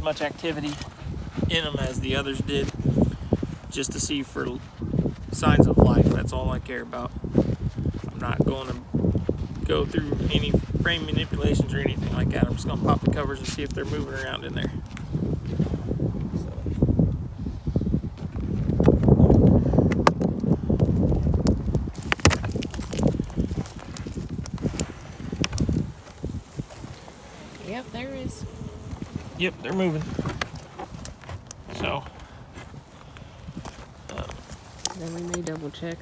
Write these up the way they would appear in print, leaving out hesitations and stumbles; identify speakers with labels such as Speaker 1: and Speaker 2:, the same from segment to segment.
Speaker 1: much activity in them as the others did, just to see for signs of life. That's all I care about. I'm not going to go through any frame manipulations or anything like that. I'm just going to pop the covers and see if they're moving around in there.
Speaker 2: Yep, there is.
Speaker 1: Yep, they're moving. So
Speaker 2: then we may double check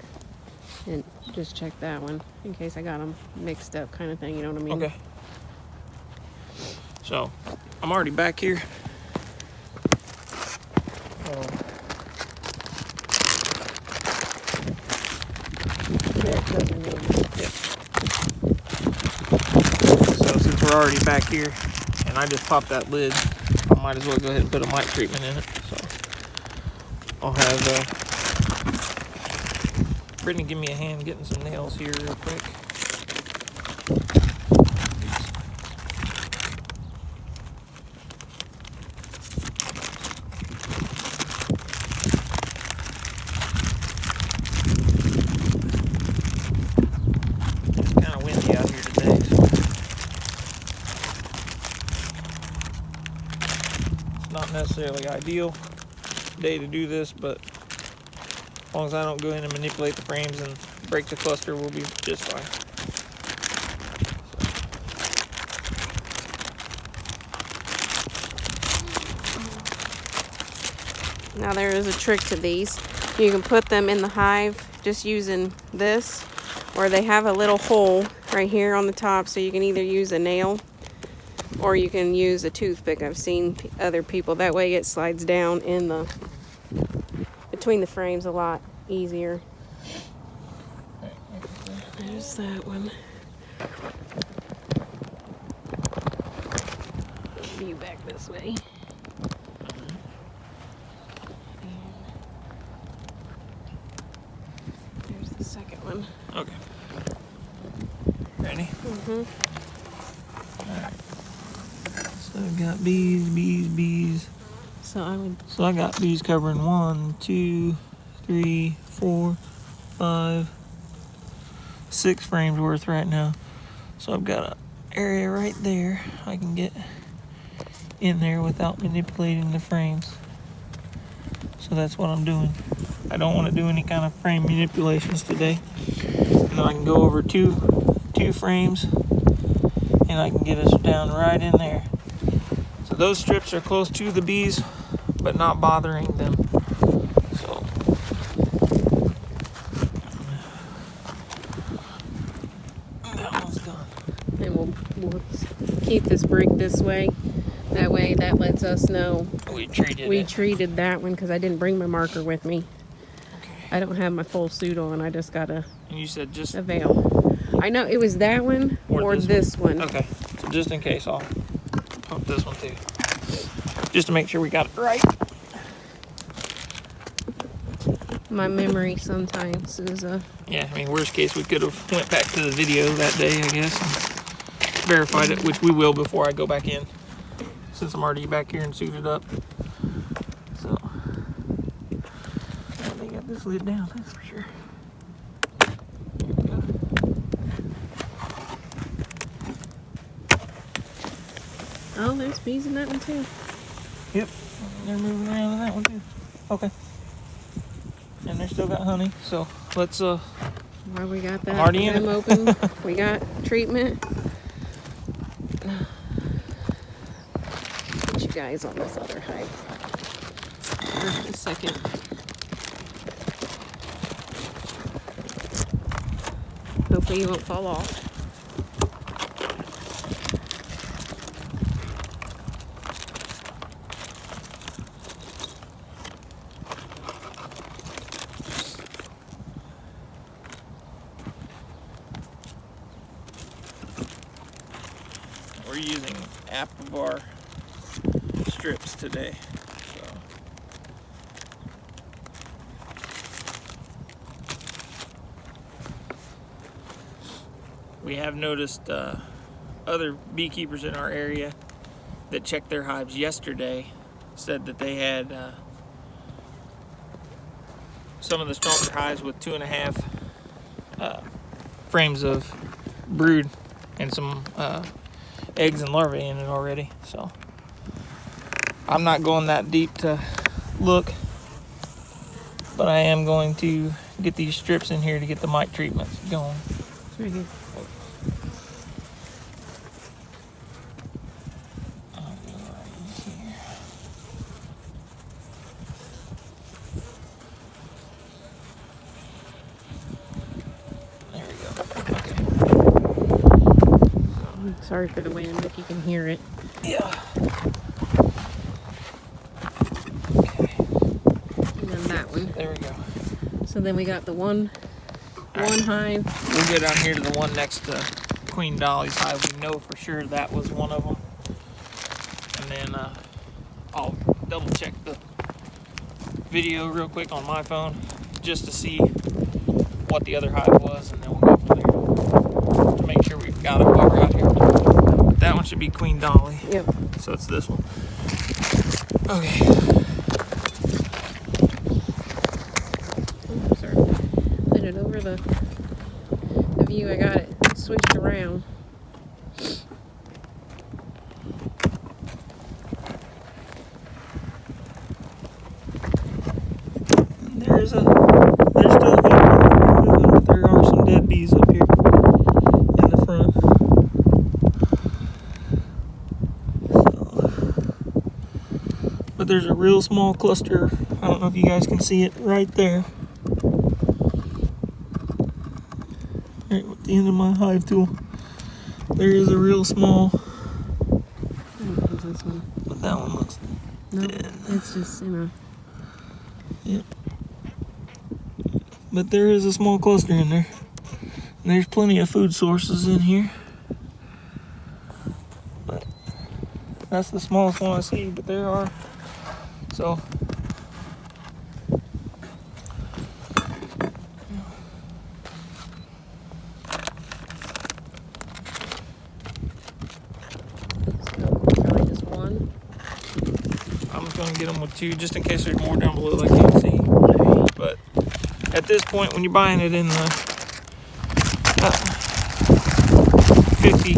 Speaker 2: and just check that one in case I got them mixed up, kind of thing. You know what I mean?
Speaker 1: okay. So I'm already back here. Yep. So since we're already back here, and I just popped that lid, I might as well go ahead and put a mite treatment in it. So I'll have Brittany give me a hand getting some nails here real quick. It's kind of windy out here today, so it's not necessarily ideal day to do this, but as long as I don't go in and manipulate the frames and break the cluster, we'll be just fine.
Speaker 2: Now there is a trick to these. You can put them in the hive just using this, or they have a little hole right here on the top, so you can either use a nail or you can use a toothpick. I've seen other people, that way it slides down in the between the frames a lot easier. There's that one. You back this way. There's the second one.
Speaker 1: Okay. Ready?
Speaker 2: Mm-hmm.
Speaker 1: Alright. So I've got bees. So I got bees covering 1, 2, 3, 4, 5, 6 frames worth right now. So I've got an area right there I can get in there without manipulating the frames. So that's what I'm doing. I don't want to do any kind of frame manipulations today. And then I can go over two frames and I can get us down right in there. So those strips are close to the bees, but not bothering them. So that one's done.
Speaker 2: And we'll keep this brick this way. That way that lets us know
Speaker 1: we treated
Speaker 2: that one, because I didn't bring my marker with me.
Speaker 1: Okay.
Speaker 2: I don't have my full suit on. I just got
Speaker 1: And you said just
Speaker 2: a veil. I know it was that one or this one.
Speaker 1: Okay. So just in case, I'll pump this one too, just to make sure we got it right.
Speaker 2: My memory sometimes is
Speaker 1: Yeah, I mean, worst case, we could have went back to the video that day, I guess, and verified it, which we will before I go back in, since I'm already back here and suited up. So they got this lid down, that's for sure. Here we go.
Speaker 2: oh, there's bees in that one too.
Speaker 1: Yep, they're moving around in that one too. Okay. And they still got honey, so let's
Speaker 2: Why we got that
Speaker 1: already in
Speaker 2: them
Speaker 1: it.
Speaker 2: open. We got treatment. Put you guys on this other hive for a second. Hopefully you won't fall off.
Speaker 1: We're using Apivar strips today. So. We have noticed other beekeepers in our area that checked their hives yesterday said that they had some of the stronger hives with 2.5 frames of brood and some eggs and larvae in it already. So I'm not going that deep to look, but I am going to get these strips in here to get the mite treatment going.
Speaker 2: It's right here.
Speaker 1: There we go. Okay.
Speaker 2: Sorry for the wind if you can hear it.
Speaker 1: Yeah.
Speaker 2: And then that one.
Speaker 1: There we go.
Speaker 2: So then we got the one hive.
Speaker 1: We'll go down here to the one next to Queen Dolly's hive. We know for sure that was one of them. And then I'll double check the video real quick on my phone just to see what the other hive was, and then we'll go from there to make sure we've got it while we're out here. That one should be Queen Dolly.
Speaker 2: Yep.
Speaker 1: So it's this one. Okay.
Speaker 2: Oh, sorry. Put it over the view. I got it switched around.
Speaker 1: There's still a handful moving, but there are some dead bees up here in the front. But there's a real small cluster. I don't know if you guys can see it right there. Right at the end of my hive tool. There is a real small.
Speaker 2: What is this one?
Speaker 1: But that one looks dead.
Speaker 2: It's just in a.
Speaker 1: Yep. But there is a small cluster in there. And there's plenty of food sources in here. But that's the smallest one I see, but there are. So
Speaker 2: Probably just one.
Speaker 1: I'm just gonna get them with 2 just in case there's more down below that I can't see. But at this point, when you're buying it in the 50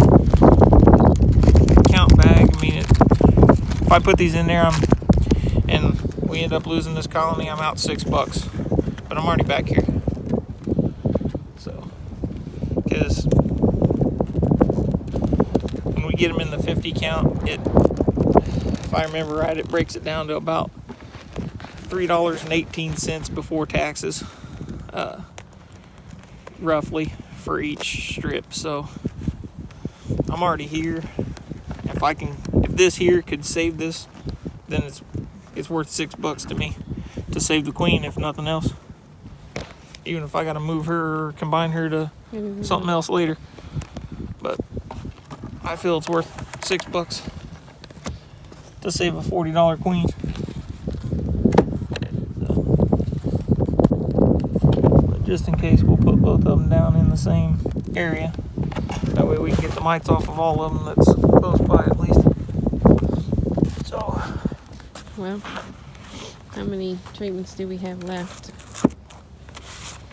Speaker 1: count bag, I mean, if I put these in there, and we end up losing this colony, I'm out $6. But I'm already back here. So, because when we get them in the 50 count, if I remember right, it breaks it down to about $3.18 before taxes, roughly, for each strip. So I'm already here. If this here could save this, then it's worth $6 to me to save the queen, if nothing else. Even if I got to move her or combine her to something else later. But I feel it's worth $6 to save a $40 queen. But just in case, we'll put both of them down in the same area. That way we can get the mites off of all of them that's close by at least. So,
Speaker 2: Well, how many treatments do we have left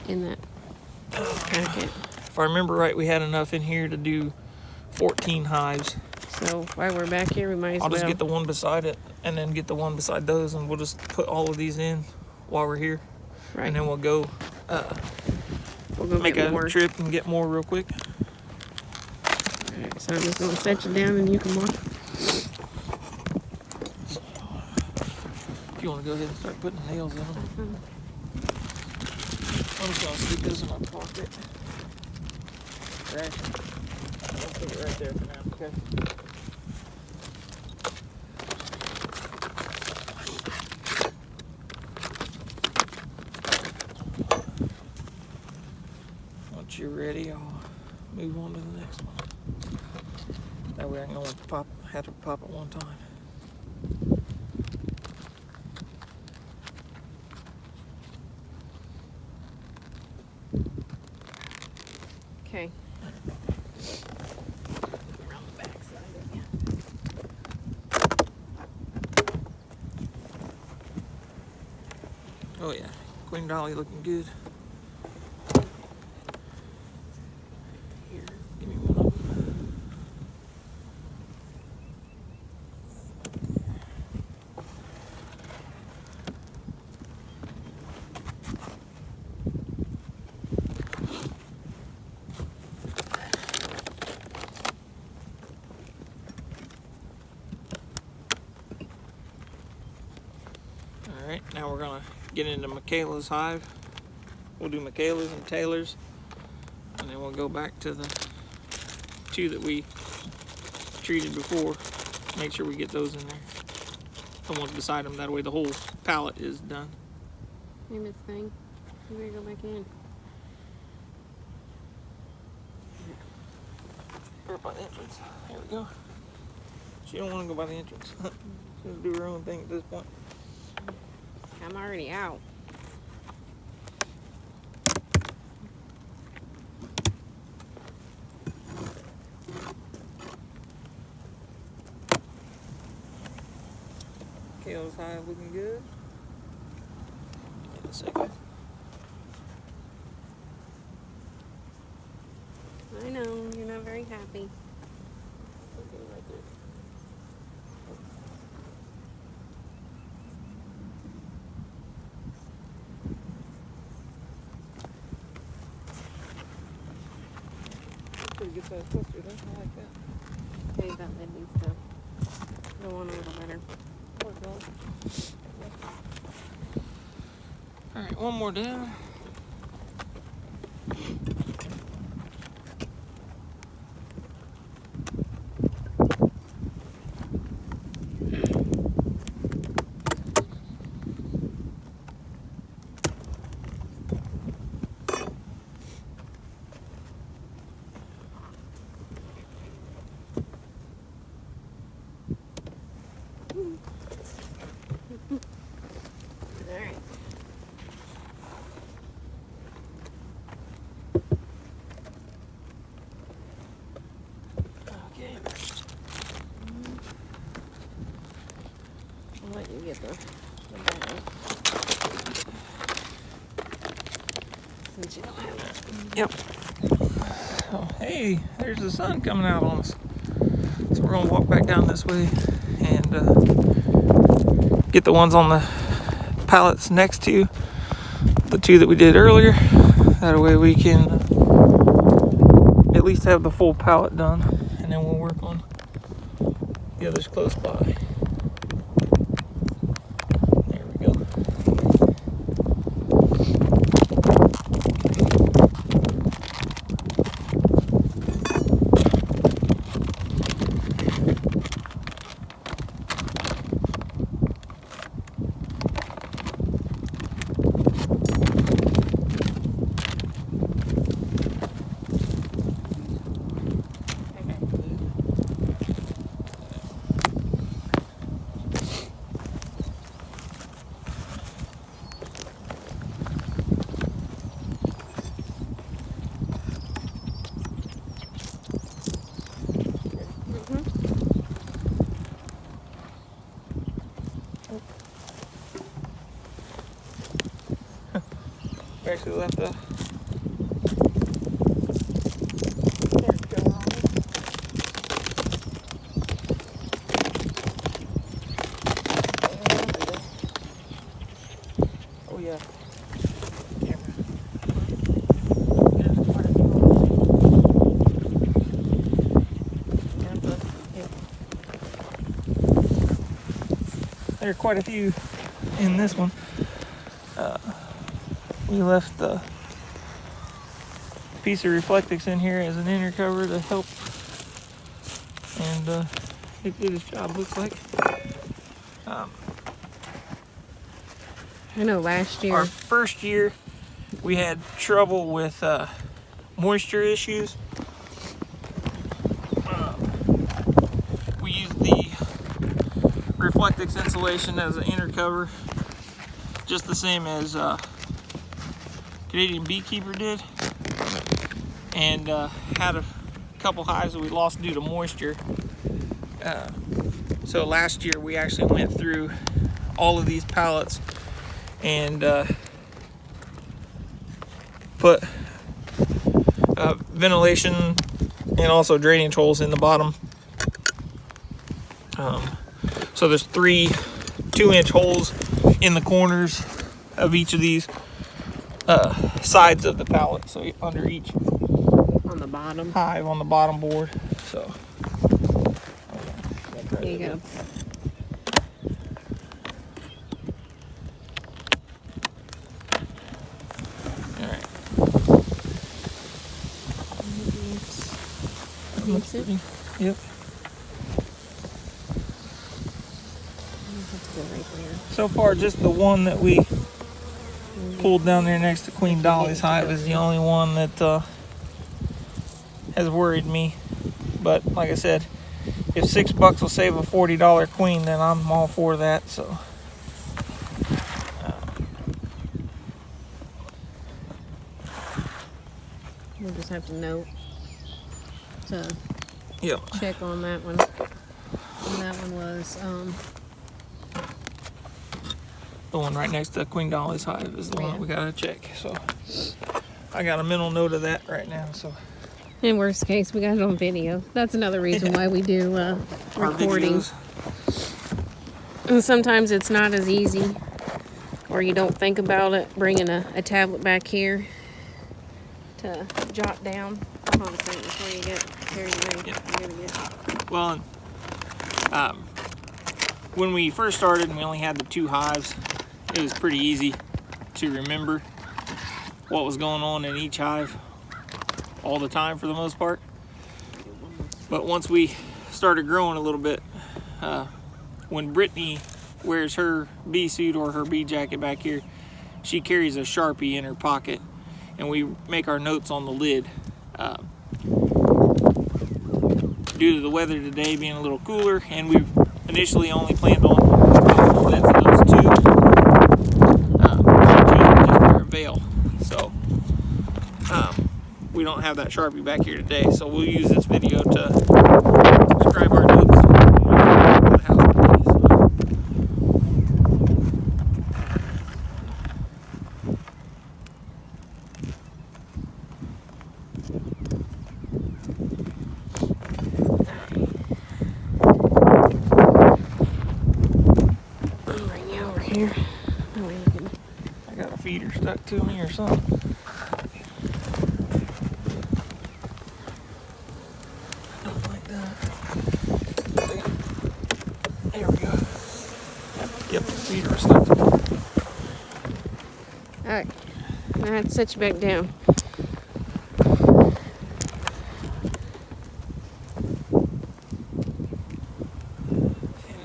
Speaker 2: in that packet?
Speaker 1: if I remember right, we had enough in here to do 14 hives.
Speaker 2: So while we're back here, we might as well.
Speaker 1: I'll just get the one beside it and then get the one beside those, and we'll just put all of these in while we're here.
Speaker 2: Right.
Speaker 1: And then we'll go make
Speaker 2: get
Speaker 1: a
Speaker 2: more.
Speaker 1: trip and get more real quick.
Speaker 2: Alright, so I'm just gonna set you down and you can walk.
Speaker 1: If you want to go ahead and start putting nails in them. I'm just going to stick this in my pocket. Right. I'll put it right there for now, okay? Once you're ready, I'll move on to the next one. That way I can only have to pop it one time.
Speaker 2: Okay. Around the back side of you.
Speaker 1: Oh yeah, Queen Dolly looking good. Here, give me one of them. Alright, now we're gonna get into Michaela's hive. We'll do Michaela's and Taylor's, and then we'll go back to the 2 that we treated before. Make sure we get those in there. The ones beside them, that way the whole pallet is done.
Speaker 2: Hey, Miss Thing, you better go back in.
Speaker 1: Right by the entrance. There we go. She don't want to go by the entrance. She'll do her own thing at this point.
Speaker 2: I'm already out.
Speaker 1: Kale's hive looking good. Wait a second.
Speaker 2: I know, you're not very happy.
Speaker 1: Okay, right there. Pretty good sized cluster, though. I like that.
Speaker 2: Okay, that lid needs to go on a little better.
Speaker 1: Alright, one more down.
Speaker 2: Alright.
Speaker 1: Okay.
Speaker 2: I'll let you get the bag. Since you don't have it.
Speaker 1: Yep. Oh, hey, there's the sun coming out on us. So we're gonna walk back down this way and get the ones on the pallets next to the 2 that we did earlier. That way we can at least have the full pallet done, and then we'll work on the others close by. There we go. We actually left the oh yeah. Camera. There are quite a few in this one. We left the piece of Reflectix in here as an inner cover to help, and it did its job, looks like.
Speaker 2: I know last year.
Speaker 1: Our first year we had trouble with moisture issues. We used the Reflectix insulation as an inner cover, just the same as Canadian Beekeeper did, and had a couple hives that we lost due to moisture. So last year we actually went through all of these pallets and put ventilation and also drainage holes in the bottom. So there's 3 2-inch holes in the corners of each of these sides of the pallet, so under each
Speaker 2: On the bottom.
Speaker 1: hive on the bottom board. So
Speaker 2: There you go.
Speaker 1: all right.
Speaker 2: Decent.
Speaker 1: Yep.
Speaker 2: That's good right there.
Speaker 1: So far, just the one that we pulled down there next to Queen Dolly's hive is the only one that has worried me. But like I said, if $6 will save a $40 queen, then I'm all for that. So
Speaker 2: We'll just have to note to
Speaker 1: yeah,
Speaker 2: check on that one. And that one was
Speaker 1: the one right next to Queen Dolly's hive is the one
Speaker 2: Yeah.
Speaker 1: that we gotta check. So I got a mental note of that right now. So
Speaker 2: in worst case, we got it on video. That's another reason why we do
Speaker 1: our
Speaker 2: recording.
Speaker 1: videos.
Speaker 2: And sometimes it's not as easy, or you don't think about it, bringing a tablet back here to jot down. Hold on a second before you get carried away.
Speaker 1: Yep.
Speaker 2: I'm gonna get-
Speaker 1: Well, when we first started and we only had the 2 hives, it was pretty easy to remember what was going on in each hive all the time for the most part. But once we started growing a little bit, when Brittany wears her bee suit or her bee jacket back here, she carries a Sharpie in her pocket, and we make our notes on the lid. Due to the weather today being a little cooler, and we initially only planned on the lids of those 2, just wear a veil. So we don't have that Sharpie back here today, so we'll use this video to describe our notes for the house today.
Speaker 2: Bring you over here. That way you can-
Speaker 1: I got a feeder stuck to me or something. Don't like that. There we go. Yep, the feeder is stuck to me.
Speaker 2: Alright. I had to set you back down.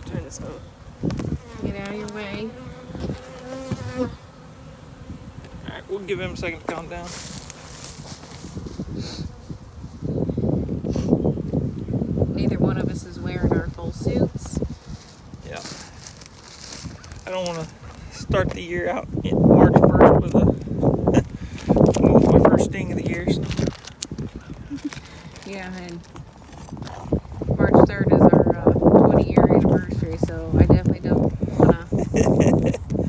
Speaker 2: Turn this on. Get out of your way.
Speaker 1: Alright, we'll give him a second to calm down.
Speaker 2: Neither one of us is wearing our full suits.
Speaker 1: Yeah. I don't want to start the year out in March 1st with with my first sting of the year. So.
Speaker 2: Yeah, and March 3rd is our 20-year anniversary, so I definitely don't want to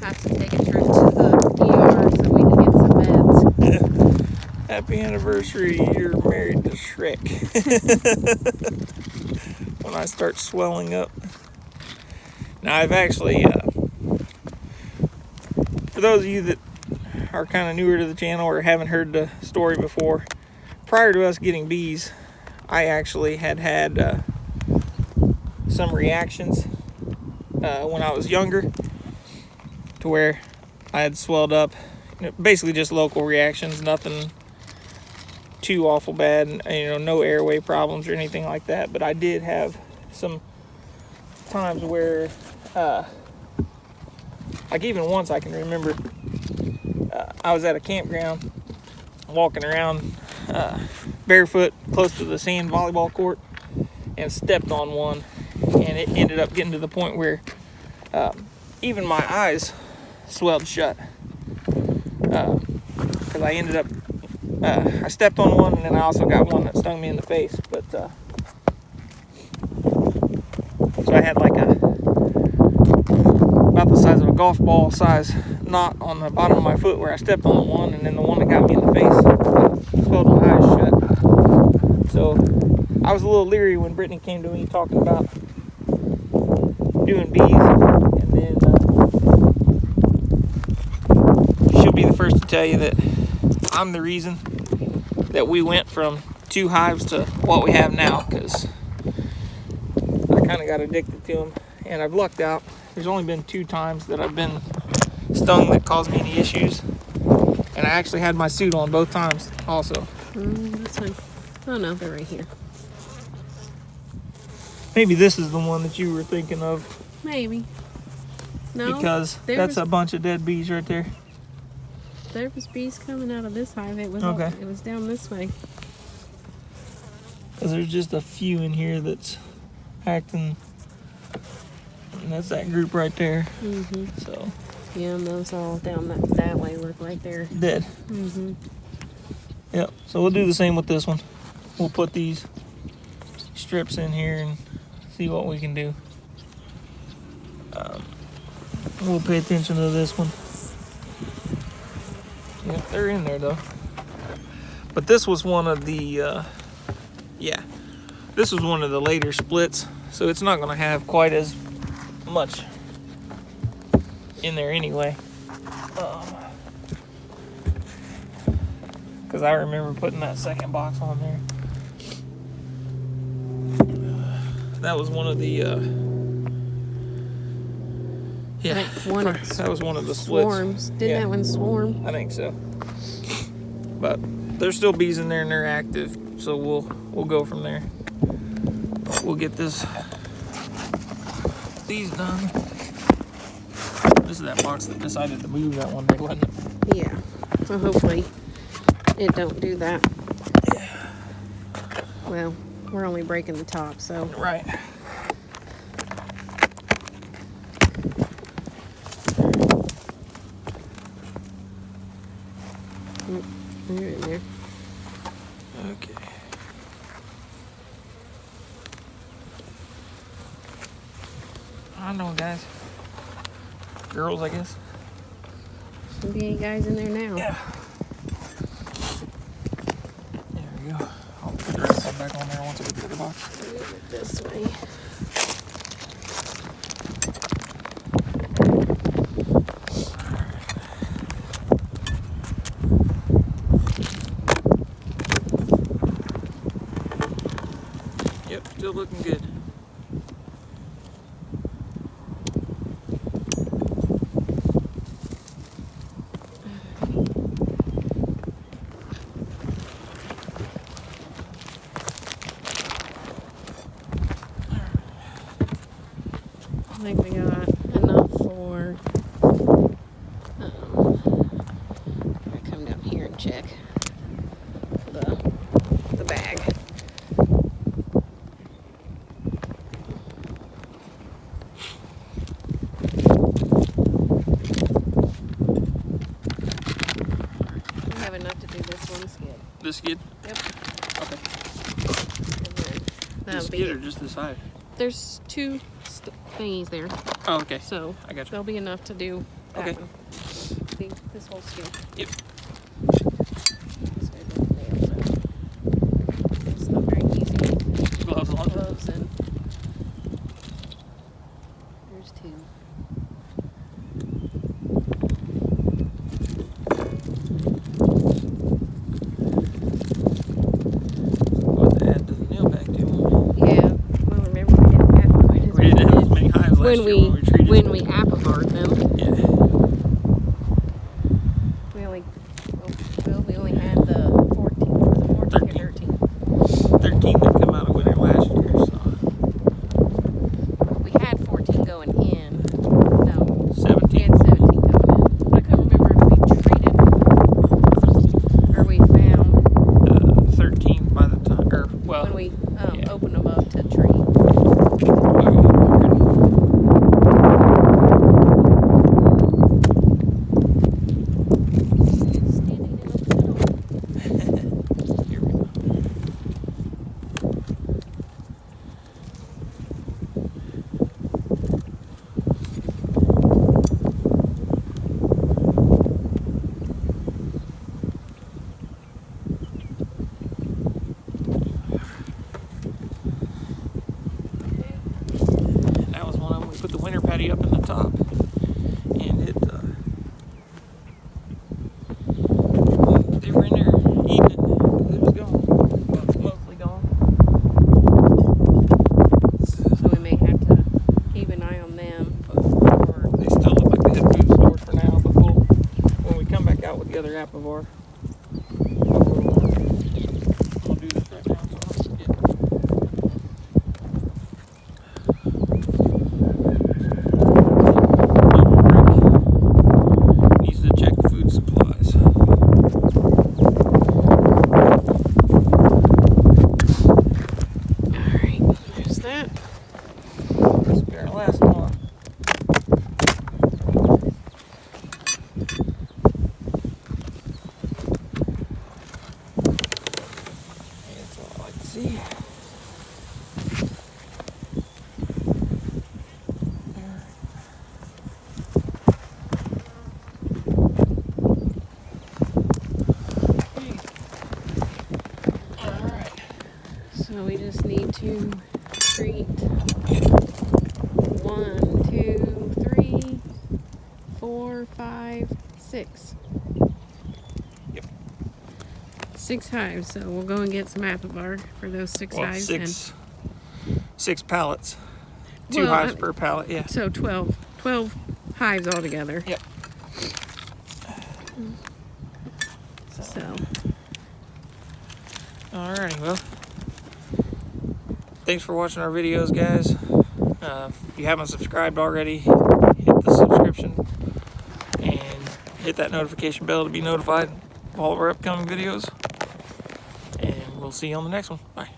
Speaker 2: have to take a trip to the ER so we can get some meds.
Speaker 1: Happy anniversary, you're married to Shrek. When I start swelling up. Now I've actually, for those of you that are kind of newer to the channel or haven't heard the story before, prior to us getting bees, I actually had some reactions when I was younger, to where I had swelled up. Basically just local reactions, nothing too awful bad, no airway problems or anything like that. But I did have some times where, like even once I can remember, I was at a campground walking around barefoot close to the sand volleyball court and stepped on one, and it ended up getting to the point where even my eyes swelled shut, because I ended up I stepped on one, and then I also got one that stung me in the face. But so I had like about the size of a golf ball size knot on the bottom of my foot where I stepped on the one, and then the one that got me in the face swelled my eyes shut. So I was a little leery when Brittany came to me talking about doing bees, and then she'll be the first to tell you that I'm the reason that we went from 2 hives to what we have now, because I kind of got addicted to them, and I've lucked out. There's only been 2 times that I've been stung that caused me any issues, and I actually had my suit on both times also.
Speaker 2: This one. Oh no, they're right here.
Speaker 1: Maybe this is the one that you were thinking of.
Speaker 2: Maybe. No,
Speaker 1: because that's a bunch of dead bees right there.
Speaker 2: There was bees coming out of this hive. It was
Speaker 1: okay.
Speaker 2: It was down this way.
Speaker 1: Because there's just a few in here that's acting. And that's that group right there. So.
Speaker 2: Yeah, and those all down that way look like they're
Speaker 1: dead. Yep. So we'll do the same with this one. We'll put these strips in here and see what we can do. We'll pay attention to this one. Yep, they're in there though. But this was one of the, this was one of the later splits, so it's not going to have quite as much in there anyway. Because I remember putting that second box on there. That was one of the,
Speaker 2: that
Speaker 1: was one of the splits.
Speaker 2: Swarms. Didn't that one swarm?
Speaker 1: I think so. But there's still bees in there and they're active, so we'll go from there. We'll get these done. This is that box that decided to move that one day, wasn't it?
Speaker 2: Yeah. So hopefully it don't do that.
Speaker 1: Yeah.
Speaker 2: Well, we're only breaking the top, so.
Speaker 1: Right.
Speaker 2: You're in there.
Speaker 1: Okay. I know, guys. Girls, I guess.
Speaker 2: Should be any guys in there now.
Speaker 1: Yeah. There we go. I'll put the rest of them back on there once I get to the box.
Speaker 2: Move it this way.
Speaker 1: Yep, still looking good.
Speaker 2: I think we got enough for. I come down here and check the bag. We have enough to do this one skid.
Speaker 1: This skid?
Speaker 2: Yep.
Speaker 1: Okay.
Speaker 2: That'll
Speaker 1: This
Speaker 2: be
Speaker 1: skid
Speaker 2: it.
Speaker 1: or just the side?
Speaker 2: There's 2 thingies there.
Speaker 1: Oh, okay.
Speaker 2: So
Speaker 1: I got you.
Speaker 2: there'll be enough to do that
Speaker 1: Okay.
Speaker 2: one. See, this whole skid.
Speaker 1: Yep.
Speaker 2: This way with the nails in. It's not very easy.
Speaker 1: Gloves on.
Speaker 2: Gloves and there's 2.
Speaker 1: What to add to the nail bag too?
Speaker 2: Yeah. Well, remember we didn't have quite as
Speaker 1: We didn't have as many hives last
Speaker 2: when
Speaker 1: year when we treated
Speaker 2: when
Speaker 1: them.
Speaker 2: we Apivar them.
Speaker 1: Yeah.
Speaker 2: We only had the 14. Was it 14 or 13?
Speaker 1: 13 that come out of winter last year, so.
Speaker 2: We had 14 going in. No.
Speaker 1: 17.
Speaker 2: We had 17 going in. But I couldn't remember if we treated or we found
Speaker 1: 13 by the time, or, well.
Speaker 2: when we
Speaker 1: yeah.
Speaker 2: opened them up to treat.
Speaker 1: Okay. on top. And they were in there eating it. It was gone. Well, it's mostly gone.
Speaker 2: So we may have to keep an eye on them.
Speaker 1: They still look like they had food stored for now, but when we come back out with the other Apivar, I'll do this right now so I don't forget. Needs to check food supplies.
Speaker 2: Alright, there's that.
Speaker 1: This will be our last one. That's what I like to see. Alright.
Speaker 2: So we just need to treat 1, 2, 3, 4, 5, 6.
Speaker 1: Yep.
Speaker 2: 6 hives. So we'll go and get some Apivar for those 6
Speaker 1: Well,
Speaker 2: hives.
Speaker 1: six pallets. 2
Speaker 2: Well,
Speaker 1: hives per pallet, yeah.
Speaker 2: So 12 hives altogether.
Speaker 1: Yep.
Speaker 2: So
Speaker 1: Alrighty, well, thanks for watching our videos, guys. If you haven't subscribed already, hit the subscription and hit that notification bell to be notified of all of our upcoming videos. And we'll see you on the next one. Bye.